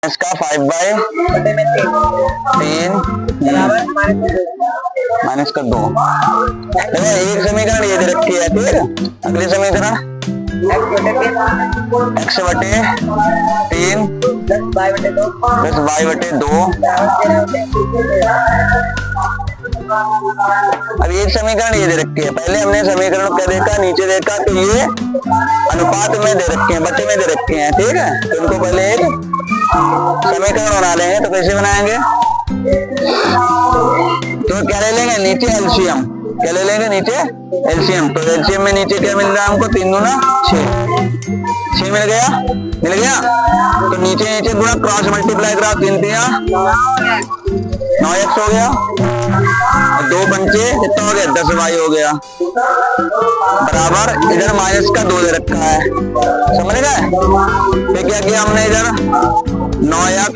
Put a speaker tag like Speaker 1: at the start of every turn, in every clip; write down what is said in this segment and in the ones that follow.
Speaker 1: इसका 5/3 माइनस का 2। देखो एक समीकरण ये दे रखी है, ठीक है। अगली समीकरण x/3 प्लस y/2। अब एक समीकरण ये दे रखी है, पहले हमने समीकरण क्या देखा, नीचे देखा तो ये अनुपात में दे रखे हैं, बटे में दे रखे हैं, ठीक है। तो इनको पहले एक समीकरण बना लेंगे। तो कैसे बनाएंगे, तो क्या ले लेंगे नीचे एलसीएम, क्या ले लेंगे नीचे एलसीएम। तो एलसीएम में नीचे क्या मिल रहा है हमको, 3 दूना 6 मिल गया, मिल गया। तो नीचे नीचे गुणा क्रॉस मल्टीप्लाई करा, 3 3 9x हो गया, 2 पंचे कितना हो गया 10y हो गया, बराबर इधर माइनस का 2 दे रखा है, समझ गए। फिर क्या किया हमने, इधर 9x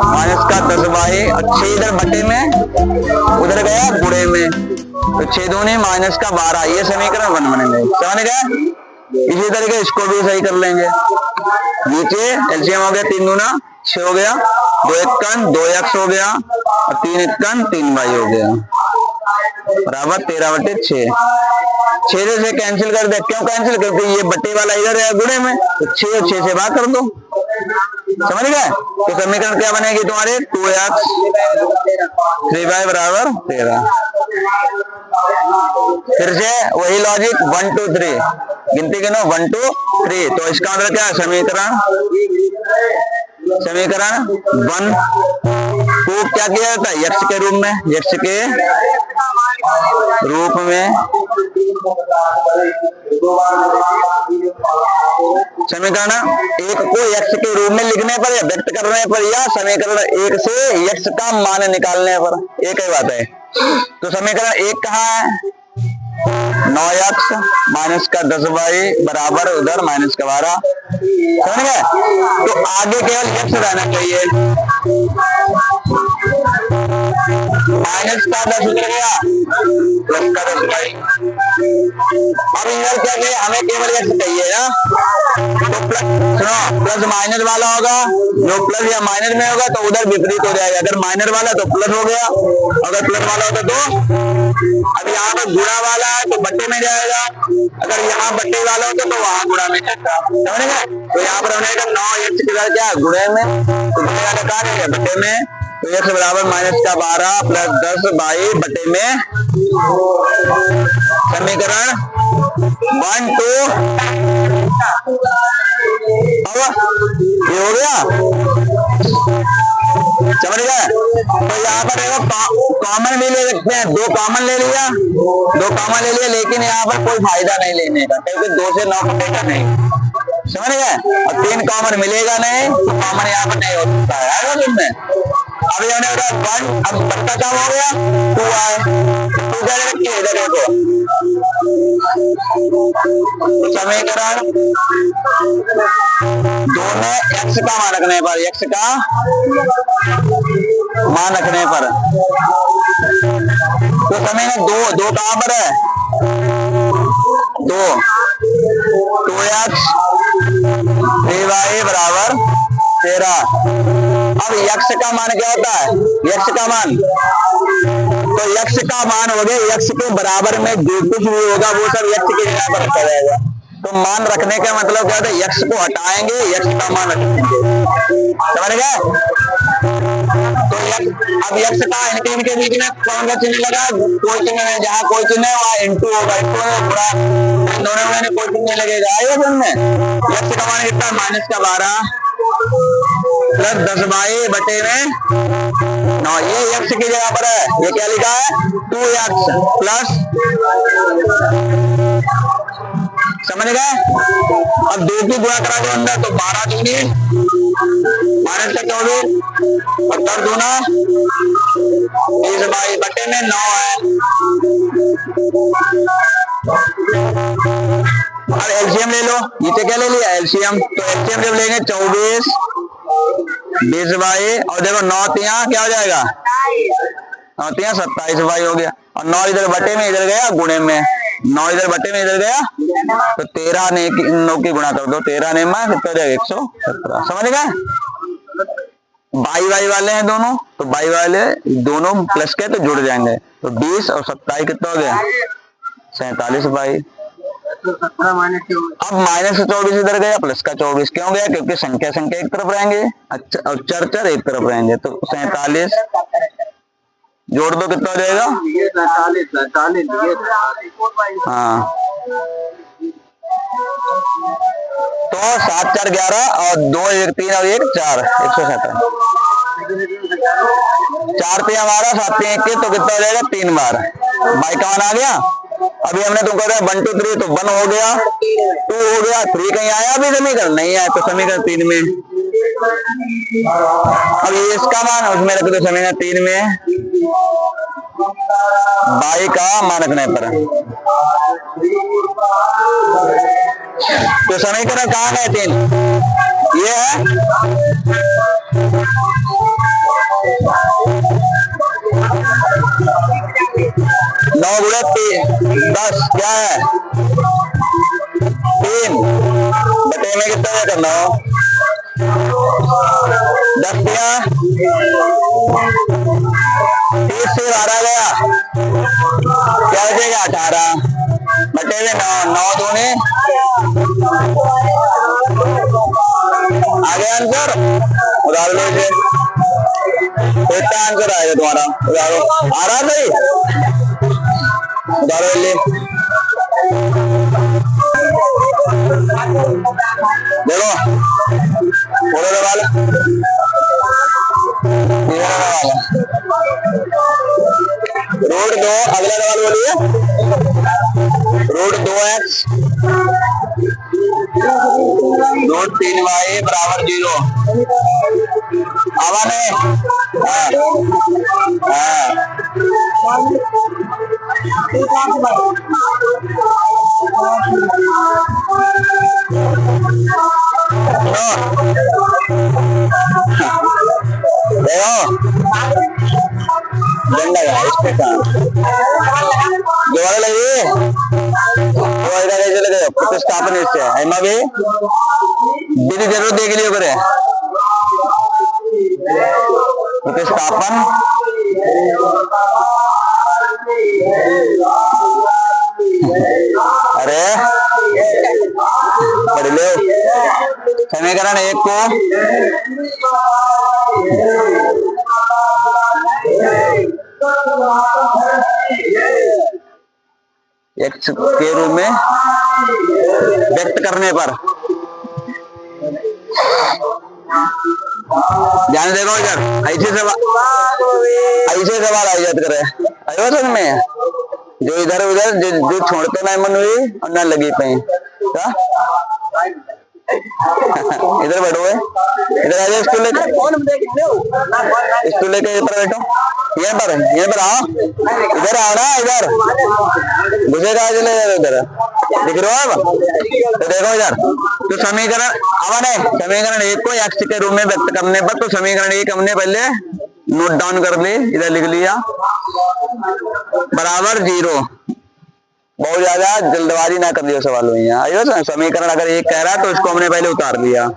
Speaker 1: माइनस का 10y और 6 इधर बटे में, उधर गया गुणे में, तो 6 दूनी माइनस का 12। ये समीकरण 1 बनेंगे, समझ गए। इसी तरीके इसको भी सही कर लेंगे। नीचे एलसीएम हो गया, 3 दूना 6 हो गया, 2 1 2x हो गया और 3 1 3y हो गया, बराबर 13/6। 6 से कैंसिल कर दे, क्यों कैंसिल करते, ये बटे वाला इधर है गुणे में, तो 6 और 6 से भाग कर दो, समझ गए। तो समीकरण क्या बनेगी तुम्हारे, 2x 3y बराबर 13। फिर से वही लॉजिक, 1 2 3 गिनती गिनो, 1 2 3। तो इसका मतलब क्या है, समीकरण 1 को क्या किया जाता है, x के रूप में, x के रूप में समीकरण 1 को x के रूप में लिखने पर या व्यक्त करने पर, या समीकरण 1 से x का मान निकालने पर, एक ही बात है। तो समीकरण 1 कहाँ है, 9x माइनस का 10y बराबर उधर माइनस का 12, समझ गए। तो आगे केवल x रहना चाहिए, माइनस का 10 उधर गया, प्लस का 10y। अब इधर क्या चाहिए, हमें केवल x चाहिए ना, तो प्लस सुनो, प्लस माइनस वाला होगा, जो प्लस या माइनस में होगा तो उधर विपरीत हो जाएगा। अगर माइनस वाला तो प्लस हो गया, अगर प्लस वाला होगा तो, अब यहाँ पर गुणा वाला है तो बट्टे में जाएगा, अगर यहाँ बट्टे वाला होगा तो वहां गुणा में जाएगा, समझ गए। तो यहाँ पर हमने 9x किधर क्या गुणे में, तो गुणे वाला कहा है बट्टे में, तो x बराबर माइनस का 12 प्लस 10y बटे में, समीकरण 1 2 ये हो गया, समझ गए। तो यहाँ पर कॉमन भी ले सकते हैं, 2 कॉमन ले लिया, लेकिन यहाँ पर कोई फायदा नहीं लेने का, क्योंकि 2 से 9 कटेगा नहीं, समझ गए। और 3 कॉमन मिलेगा नहीं, तो कॉमन यहाँ पर नहीं हो सकता है, तुमने अभी हमने 1 अब बट्टा काम हो गया, 2y 2 रखिए इधर देखो, समीकरण 2 में x का मान रखने पर, x का मान रखने पर, तो समीकरण 2 कहां पर है, 2x 3y बराबर 13। अब x का मान क्या होता है, x का मान, तो x का मान हो गया, x के बराबर में जो कुछ भी होगा वो सब x के जगह पर रखा जाएगा। तो मान रखने का मतलब क्या होता है, x को हटाएंगे, x का मान रखेंगे, समझ गए। तो अब x का इनके बीच में कौन सा चिन्ह लगा, कोई चिन्ह नहीं, जहाँ कोई चिन्ह है वहाँ इंटू होगा, इंटू पूरा दोनों में कोई चिन्ह नहीं लगेगा, आइए सुनने। x का मान कितना, माइनस का 12 प्लस 10y बटे में 9, ये x की जगह पर है, ये क्या लिखा है 2x प्लस, समझ गए। अब 2 की गुणा करा दो अंदर, तो 12 दूनी माइनस का 24 और कर दूना 20y बटे में 9 है। और एलसीएम ले लो, नीचे क्या ले लिया एलसीएम, तो एलसीएम जब लेंगे 24 20y और देखो 9 3 क्या हो जाएगा, 9 3 27y हो गया, और 9 इधर बटे में इधर गया गुणे में, 9 इधर बटे में इधर गया तो 13 ने 9 की गुणा कर दो, 13 ने में कितना हो जाएगा 117। समझ गए? बाई बाई वाले हैं दोनों, तो बाई वाले दोनों प्लस के तो जुड़ जाएंगे, तो 20 और 27 कितना हो गया 47 बाई। अब माइनस 24 इधर गया, प्लस का 24 क्यों गया? क्योंकि संख्या संख्या एक तरफ रहेंगे, अच्छा, और चर चर एक तरफ रहेंगे, तो 47 जोड़ दो कितना हो जाएगा? हाँ, तो 7 4 11 और 2 1 3 और 1 4 117। 4 पे हमारा 7 3 1 तो कितना हो जाएगा 3 बार। बाई का मान आ गया। अभी हमने तुमको कहा 1 2 3 तो 1 हो गया, 2 हो गया, 3 कहीं आया अभी समीकरण नहीं आया, तो समीकरण 3 में। अब ये इसका मान उसमें रख दो समीकरण 3 में, बाई का मान रखने पर। तो समीकरण कहाँ है 3? ये है 9 गुणे 10 क्या है 3 बटे में कितना है करना 10 दिया 30 से 12 गया क्या बचेगा 18 बटे में 9 दूने आगे आंसर उधार लीजिए, इतना आंसर आएगा तुम्हारा। उधारो आ रहा सही, उधारो ले देखो पूरे सवाल रूट 2। अगला सवाल बोलिए रूट 2x रूट 3y बराबर 0। आवा नहीं झंडा का इसके दोबारा लगी लगे प्रतिस्थापन इससे एमा भी दीदी जरूर देख लियो करे प्रतिस्थापन अरे पढ़ लो समीकरण 1 को x के रूप में व्यक्त करने पर ध्यान देखो इधर ऐसे सवाल आ जाते करे आयो समझ में जो इधर उधर जो छोड़ते ना मन हुई और ना लगी पाई इधर बैठो इधर आ जाओ स्टूल लेके इधर बैठो यहाँ पर आओ इधर आओ ना इधर घुसेगा चले इधर दिख रहा है तो देखो इधर तो समीकरण आवा नहीं समीकरण 1 को x के रूप में व्यक्त करने पर तो समीकरण 1 हमने पहले नोट डाउन कर ली इधर लिख लिया बराबर 0। बहुत ज्यादा जल्दबाजी ना कर लियो सवाल में यहाँ समीकरण अगर 1 कह रहा है तो इसको हमने पहले उतार लिया।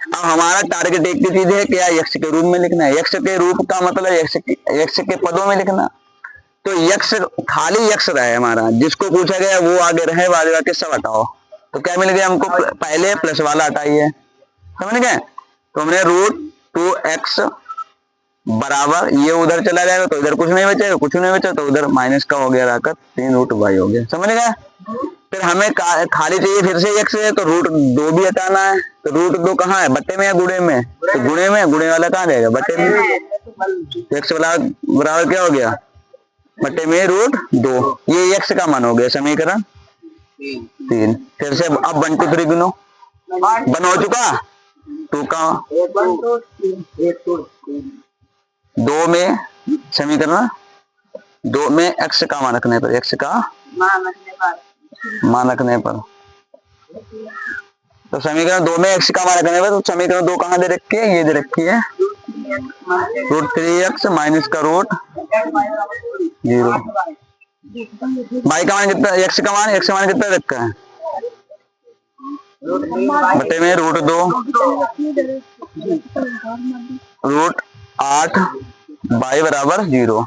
Speaker 1: अब हमारा टारगेट एक ही चीज है क्या x के रूप में लिखना है। x के रूप का मतलब x के पदों में लिखना, तो x खाली x रहे हमारा जिसको पूछा गया वो आगे रहे बाद के सब हटाओ तो क्या मिल गया हमको पहले प्लस वाला हटाइए समझ गए। तो हमने रूट 2x बराबर ये उधर चला जाएगा तो इधर कुछ नहीं बचेगा कुछ नहीं बचा तो उधर माइनस का हो गया रहकर 3 रूट y हो गया समझ गए। फिर हमें खाली चाहिए फिर से x है तो रूट 2 भी हटाना है तो रूट 2 कहाँ है बट्टे में या गुणे में तो गुणे वाला कहाँ जाएगा बट्टे में x बराबर क्या हो गया बट्टे में रूट 2 ये x का मान हो गया समीकरण 3। फिर से अब 1 2 3 गुनो 1 हो चुका 2 का 2 में समीकरण 2 में x का मान रखने पर x का मान रखने पर तो समीकरण 2 में x का मान रखने पर तो समीकरण 2 कहाँ दे रखी है ये दे रखी है रूट 3x माइनस का रूट 0 बाई का मान कितना, एक्स का मान कितना रखा है, बटे में √2 √8 बाई बराबर 0।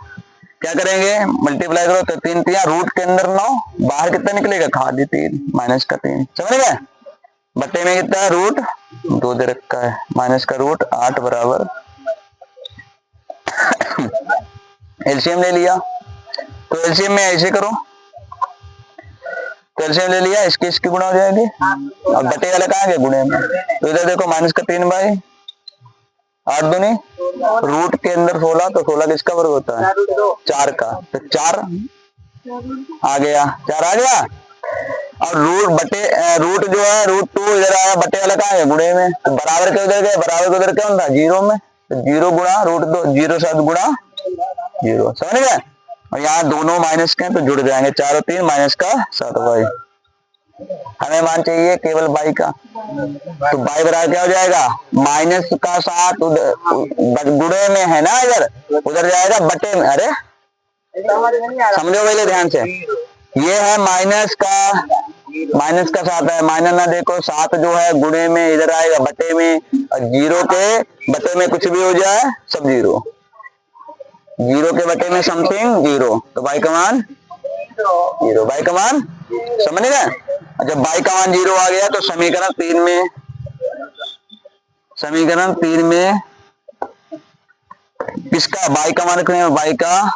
Speaker 1: क्या करेंगे, मल्टीप्लाई करो तो 3 3 रूट के अंदर 9, बाहर कितना निकलेगा, खाली 3 माइनस का 3, समझ गए। बटे में कितना है, √2 दे रखा है, माइनस का √8 बराबर एलसीएम ले लिया, तो एलसीएम में ऐसे करो, तो एलसीएम ले लिया, इसकी गुणा हो जाएगी, और बटे वाला कहाँ गया, गुणे में, तो इधर देखो माइनस का 3 बाई 8 दूनी रूट के अंदर 16, तो 16 किसका वर्ग होता है, 4 का, तो 4 आ गया, 4 आ गया। और रूट जो है √2 इधर आया, बटे वाला कहाँ है, गुणे में, तो बराबर के उधर गए, बराबर के उधर क्या होता है, 0 में, तो 0 गुणा √2, 0 7 गुणा 0, समझ गए। और यहाँ दोनों माइनस के तो जुड़ जाएंगे, 4 और 3 माइनस का 7 बाई, हमें मान चाहिए केवल बाई का, तो बाई बराबर क्या हो जाएगा, माइनस का 7 गुणे में है ना, इधर उधर जाएगा बटे में, अरे समझो पहले ध्यान से, ये है माइनस का 7 है, माइनस ना देखो, 7 जो है गुणे में इधर आएगा बटे में, और 0 के बटे में कुछ भी हो जाए सब 0, 0 के बटे में समथिंग 0, तो बाई का मान 0, बाई का मान, समझ गए। जब बाई का मान 0 आ गया तो समीकरण 3 में किसका, बाई का मान रखने पर, बाई का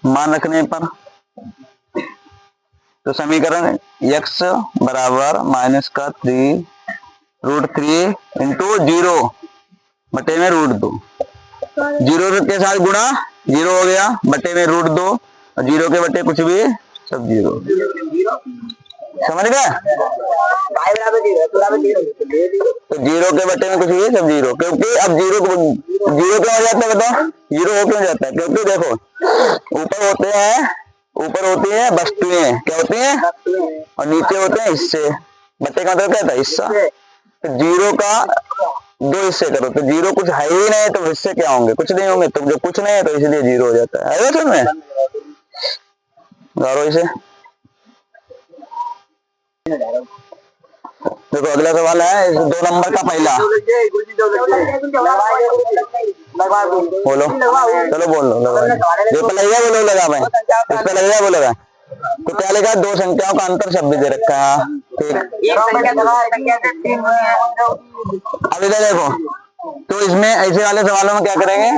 Speaker 1: मान रखने पर, तो समीकरण x बराबर माइनस का 3 √3 इंटू 0 बटे में √2, 0 के साथ गुणा 0 हो गया, बटे में √2, और 0 के बटे कुछ भी सब 0, समझ गए। तो 0 के बटे में कुछ भी सब 0, क्योंकि अब 0 क्या हो जाता है, बताओ 0 हो क्यों जाता है, क्योंकि देखो ऊपर होती है वस्तुएं, क्या होती हैं, और नीचे होते हैं हिस्से, बटे का मतलब क्या था, हिस्सा, तो 0 का 2 हिस्से करो, तो 0 कुछ है ही नहीं, तो हिस्से क्या होंगे, कुछ नहीं होंगे, तो जब कुछ नहीं है तो इसलिए 0 हो जाता है समझ में, गारो इसे। देखो अगला सवाल है 2 नंबर का पहला, बोलो, चलो बोल लो, जो पे लगेगा बोलो, लगा मैं इस पे लगेगा बोलेगा, तो क्या लिखा, 2 संख्याओं का अंतर शब्द दे रखा है, ठीक। अब इधर देखो, तो इसमें ऐसे वाले सवालों में क्या करेंगे,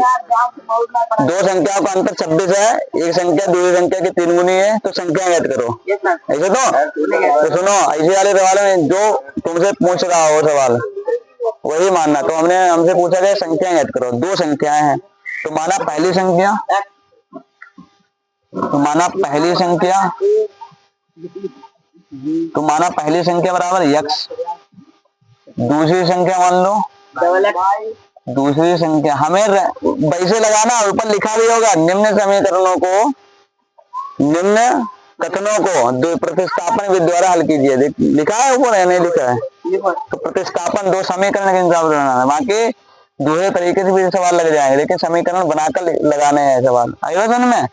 Speaker 1: 2 संख्याओं का अंतर 26 है, एक संख्या दूसरी संख्या की 3 गुनी है, तो संख्या ऐड करो, ऐसे तो सुनो, ऐसे वाले सवालों में जो तुमसे पूछ रहा हो सवाल वही मानना, तो हमसे पूछा गया संख्या ऐड करो, 2 संख्याएं हैं, तो माना पहली संख्या बराबर x, दूसरी संख्या मान लो दूसरी संख्या, हमें वैसे लगाना, ऊपर लिखा भी होगा, निम्न कथनों को प्रतिस्थापन विधि द्वारा हल कीजिए, लिखा है ऊपर है, नहीं लिखा है, तो प्रतिस्थापन 2 समीकरण के हिसाब से बनाना है, बाकी दूसरे तरीके से भी सवाल लग जाएंगे, लेकिन समीकरण बनाकर लगाने हैं सवाल, आएगा समझ में,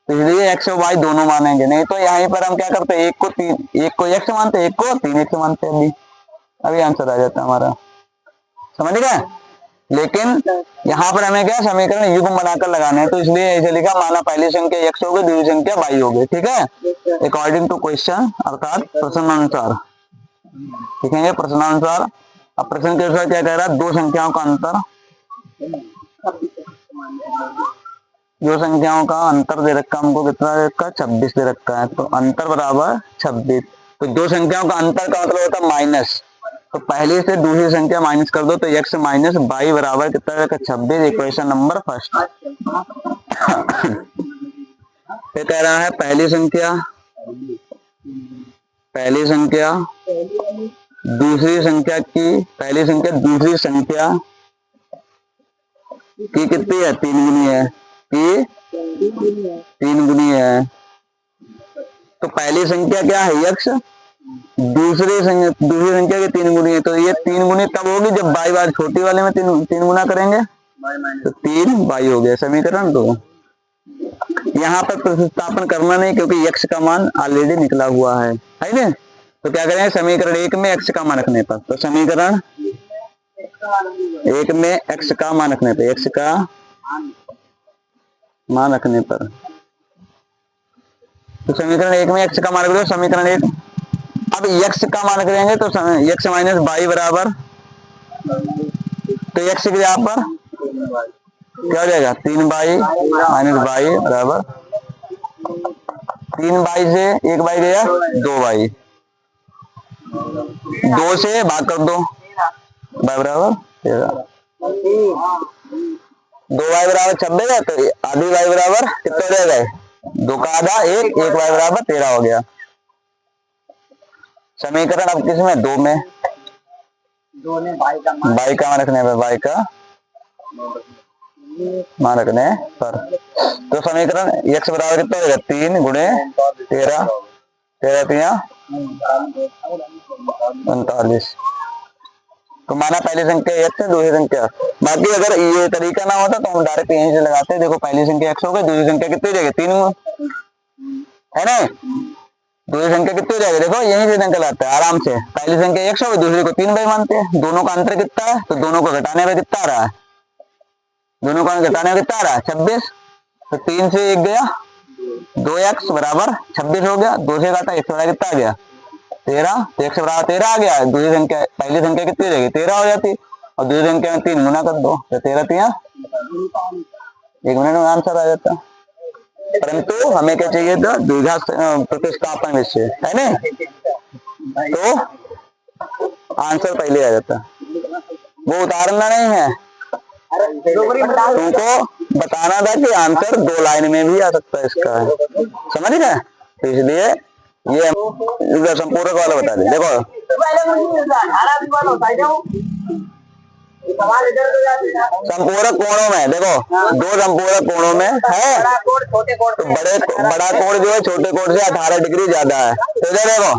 Speaker 1: तो इसलिए x और y दोनों मानेंगे, नहीं तो यहाँ पर हम क्या करते हैं, एक को x मानते, एक को 3x मानते हैं, अभी आंसर आ जाता है हमारा, समझ गए। लेकिन यहाँ पर हमें क्या समीकरण युग्म बनाकर लगाने हैं, तो इसलिए ऐसे लिखा, माना पहली संख्या x हो गई, दूसरी संख्या y हो गई, ठीक है, अकॉर्डिंग टू क्वेश्चन, अर्थात प्रश्नानुसार लिखेंगे, प्रश्नानुसार। अब प्रश्न के अनुसार क्या कह रहा है, 2 संख्याओं का अंतर, 2 संख्याओं का अंतर दे रखा हमको, कितना दे रखा, 26 दे रखा है, तो अंतर बराबर 26, तो 2 संख्याओं का अंतर का मतलब होता है माइनस, तो पहले से दूसरी संख्या माइनस कर दो, तो x माइनस y बराबर कितना रहेगा, 26, इक्वेशन नंबर फर्स्ट। ये कह रहा है पहली संख्या दूसरी संख्या की कितनी है, 3 गुनी है, कि 3 गुनी है, तो पहली संख्या क्या है x, दूसरी संख्या की 3 गुनी है, तो ये 3 गुनी तब होगी जब बाई बार छोटी वाले में 3 गुना करेंगे, तो 3 बाई हो गया समीकरण 2, यहाँ पर प्रतिस्थापन करना नहीं क्योंकि x का मान ऑलरेडी निकला हुआ है ना। तो क्या करेंगे, समीकरण 1 में x का मान रखने पर, तो समीकरण 1 में x का मान रखने पर, x का मान रखने पर, तो समीकरण 1 में x का मान रख दो, समीकरण 1। अब x का मान रख देंगे तो x माइनस वाई बराबर, तो x की यहाँ पर क्या हो जाएगा, 3y माइनस वाई बराबर 3y से 1y गया 2y, 2 से भाग कर दो, y बराबर 13, 2y बराबर 26 है, तो आधी y बराबर कितना हो जाएगा, 2 का आधा 1, 1y बराबर 13 हो गया। समीकरण अब किसमें, 2 में, y का मान रखने पर, y का मान रखने पर, तो समीकरण x बराबर कितना हो जाएगा, 3 गुणे 13, 13 39। तो माना पहली संख्या x है, दूसरी संख्या, बाकी अगर ये तरीका ना होता तो हम डायरेक्ट यहीं से लगाते। देखो पहली संख्या x हो गई, दूसरी संख्या कितनी हो जाएगी, 3 है ना, दूसरी संख्या कितनी हो जाएगी, देखो यहीं से निकल आता है आराम से। पहली संख्या x हो गई, दूसरी को 3y मानते हैं, दोनों का अंतर कितना है, तो दोनों को घटाने में कितना आ रहा है, दोनों का घटाने में कितना आ रहा है, 26, तो 3 से 1 गया, 2x बराबर 26 हो गया, 2 से घटा x बराबर कितना आ गया, 13, तो x बराबर 13 आ गया। दूसरी संख्या, पहली संख्या कितनी हो जाएगी, 13 हो जाती, और दूसरी संख्या में 3 गुना कर दो, तो 13 3 1 मिनट में आंसर आ जाता। परंतु हमें क्या चाहिए था, द्विघात प्रतिस्थापन विषय है ना, तो आंसर पहले आ जाता, वो उतारना नहीं है, तुमको बताना था कि आंसर 2 लाइन में भी आ सकता है इसका, समझ गए। तो इसलिए ये संपूरक वाला बता दे। देखो संपूरक कोणों में, देखो 2 संपूरक कोणों में है, तो बड़ा कोण जो है छोटे कोण से 18 डिग्री ज्यादा है। तो देखो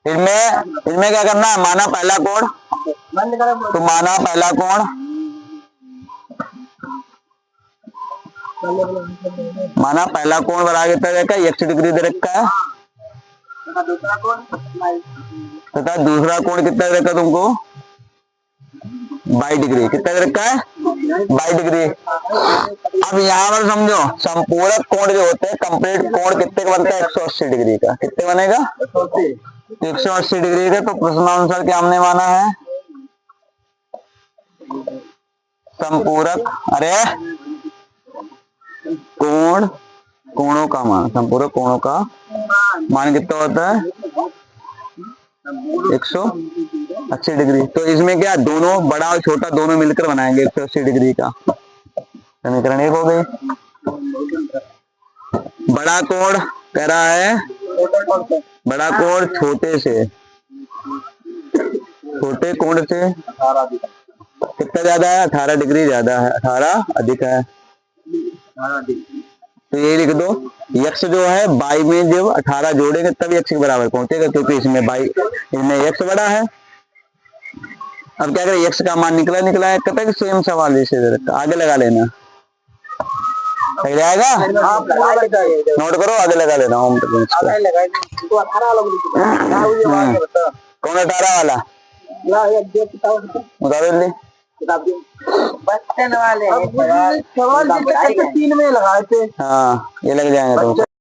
Speaker 1: इसमें क्या करना है, माना पहला कोण, तो माना पहला कोण, माना पहला कोण बराबर कितना देखा, 100 डिग्री दे रखा है, तथा दूसरा कोण कितना दे रखा तुमको, 22 डिग्री, कितना दे रखा है, 22 डिग्री। अब यहाँ पर समझो, संपूरक कोण जो होते हैं, कंप्लीट कोण कितने का बनता है, 180 डिग्री का, कितने बनेगा, 180 डिग्री का। तो प्रश्नानुसार क्या हमने माना है, संपूरक, अरे कोण, कोणों का मान, संपूरक कोणों का मान कितना होता है, 180 डिग्री। तो इसमें क्या, दोनों बड़ा और छोटा दोनों मिलकर बनाएंगे 180 डिग्री का। समीकरण 1 हो गई। बड़ा कोण कह रहा है, बड़ा कोण छोटे से, छोटे कोण से कितना ज्यादा है, 18 डिग्री ज्यादा है, 18 अधिक है। तो ये लिख दो, x जो है y में जब 18 जोड़ेंगे तब x के बराबर पहुंचेगा, क्योंकि इसमें y, इसमें x बड़ा है। अब क्या करें, x का मान निकला है, कहता है कि सेम सवाल जैसे आगे लगा लेना, सही रहेगा, नोट करो, आगे लगा लेना। कौन 18 वाला उतार बच्चन वाले सवाल 3 में लगाए थे, हाँ ये लग जाएंगे तुमसे।